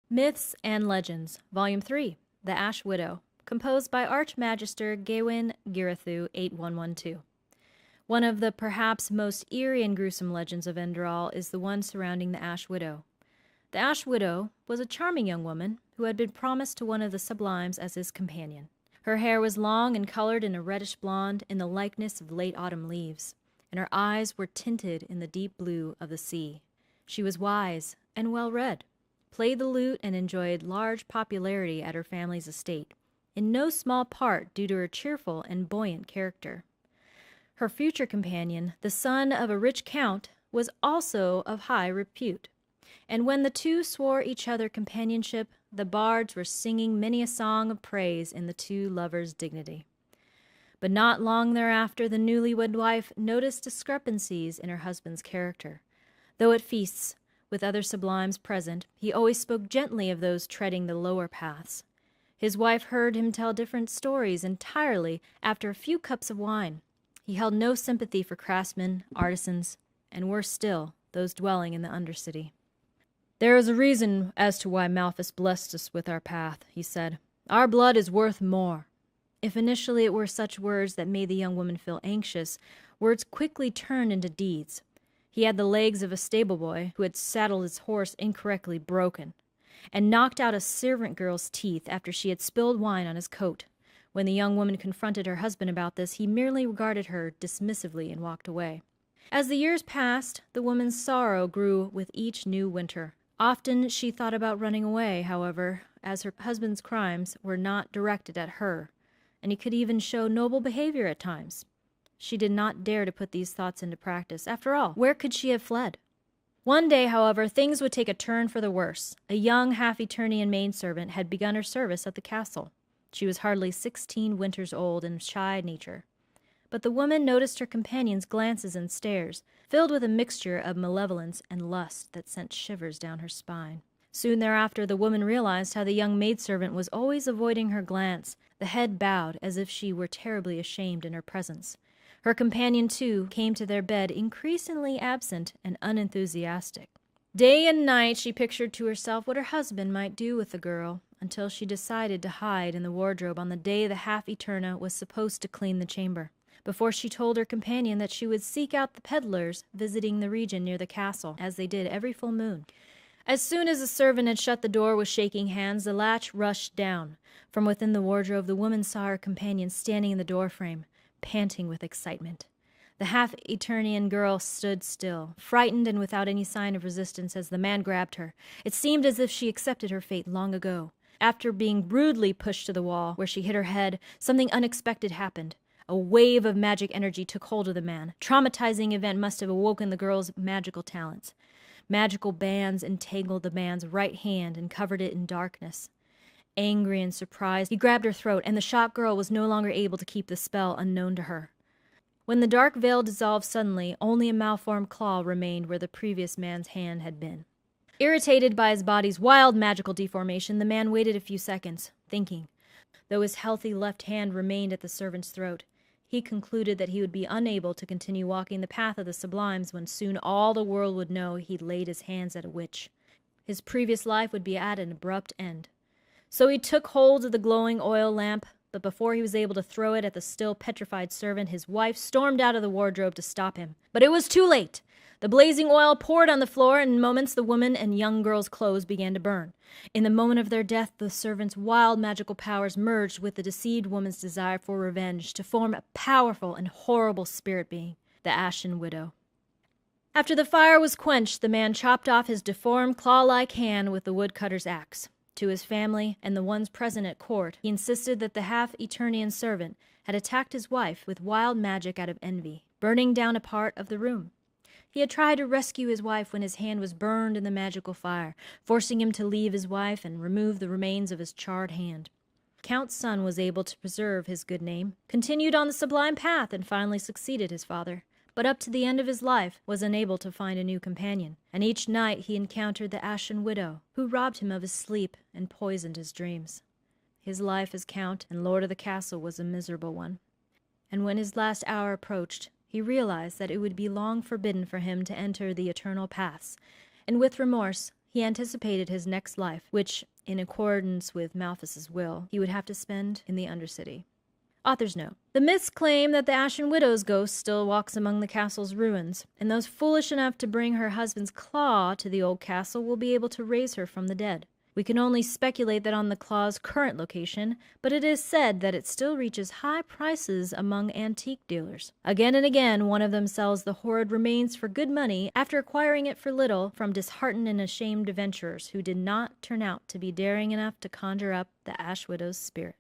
Myths and Legends, Volume 3, The Ash Widow, composed by Archmagister Gawain Girathu 8112. One of the perhaps most eerie and gruesome legends of Enderal is the one surrounding the Ash Widow. The Ash Widow was a charming young woman who had been promised to one of the Sublimes as his companion. Her hair was long and colored in a reddish blonde in the likeness of late autumn leaves, and her eyes were tinted in the deep blue of the sea. She was wise and well-read, played the lute, and enjoyed large popularity at her family's estate, in no small part due to her cheerful and buoyant character. Her future companion, the son of a rich count, was also of high repute, and when the two swore each other companionship, the bards were singing many a song of praise in the two lovers' dignity. But not long thereafter the newlywed wife noticed discrepancies in her husband's character. Though at feasts, with other sublimes present, he always spoke gently of those treading the lower paths. His wife heard him tell different stories entirely after a few cups of wine. He held no sympathy for craftsmen, artisans, and worse still, those dwelling in the undercity. "There is a reason as to why Malthus blessed us with our path," he said. "Our blood is worth more." If initially it were such words that made the young woman feel anxious, words quickly turned into deeds. He had the legs of a stable boy who had saddled his horse incorrectly broken, and knocked out a servant girl's teeth after she had spilled wine on his coat. When the young woman confronted her husband about this, he merely regarded her dismissively and walked away. As the years passed, the woman's sorrow grew with each new winter. Often she thought about running away, however, as her husband's crimes were not directed at her, and he could even show noble behavior at times. She did not dare to put these thoughts into practice. After all, where could she have fled? One day, however, things would take a turn for the worse. A young half-Eternian maidservant had begun her service at the castle. She was hardly 16 winters old and shy nature. But the woman noticed her companion's glances and stares, filled with a mixture of malevolence and lust that sent shivers down her spine. Soon thereafter, the woman realized how the young maidservant was always avoiding her glance, the head bowed as if she were terribly ashamed in her presence. Her companion, too, came to their bed increasingly absent and unenthusiastic. Day and night she pictured to herself what her husband might do with the girl, until she decided to hide in the wardrobe on the day the half-Eterna was supposed to clean the chamber, before she told her companion that she would seek out the peddlers visiting the region near the castle, as they did every full moon. As soon as the servant had shut the door with shaking hands, the latch rushed down. From within the wardrobe the woman saw her companion standing in the doorframe, panting with excitement. The half-Eternian girl stood still, frightened and without any sign of resistance as the man grabbed her. It seemed as if she accepted her fate long ago. After being rudely pushed to the wall, where she hit her head, something unexpected happened. A wave of magic energy took hold of the man. Traumatizing event must have awoken the girl's magical talents. Magical bands entangled the man's right hand and covered it in darkness. Angry and surprised, he grabbed her throat, and the shocked girl was no longer able to keep the spell unknown to her. When the dark veil dissolved suddenly, only a malformed claw remained where the previous man's hand had been. Irritated by his body's wild magical deformation, the man waited a few seconds, thinking. Though his healthy left hand remained at the servant's throat, he concluded that he would be unable to continue walking the path of the sublimes when soon all the world would know he'd laid his hands at a witch. His previous life would be at an abrupt end. So he took hold of the glowing oil lamp, but before he was able to throw it at the still petrified servant, his wife stormed out of the wardrobe to stop him. But it was too late. The blazing oil poured on the floor, and in moments the woman and young girl's clothes began to burn. In the moment of their death, the servant's wild magical powers merged with the deceived woman's desire for revenge to form a powerful and horrible spirit being, the Ashen Widow. After the fire was quenched, the man chopped off his deformed claw-like hand with the woodcutter's axe. To his family and the ones present at court, he insisted that the half-Eternian servant had attacked his wife with wild magic out of envy, burning down a part of the room. He had tried to rescue his wife when his hand was burned in the magical fire, forcing him to leave his wife and remove the remains of his charred hand. Count's son was able to preserve his good name, continued on the sublime path, and finally succeeded his father, but up to the end of his life was unable to find a new companion, and each night he encountered the Ashen Widow, who robbed him of his sleep and poisoned his dreams. His life as Count and Lord of the Castle was a miserable one, and when his last hour approached, he realized that it would be long forbidden for him to enter the eternal paths, and with remorse He anticipated his next life, which, in accordance with Malthus's will, he would have to spend in the Undercity. Author's note. The myths claim that the Ashen Widow's ghost still walks among the castle's ruins, and those foolish enough to bring her husband's claw to the old castle will be able to raise her from the dead. We can only speculate that on the claw's current location, but it is said that it still reaches high prices among antique dealers. Again and again, one of them sells the horrid remains for good money after acquiring it for little from disheartened and ashamed adventurers who did not turn out to be daring enough to conjure up the Ash Widow's spirit.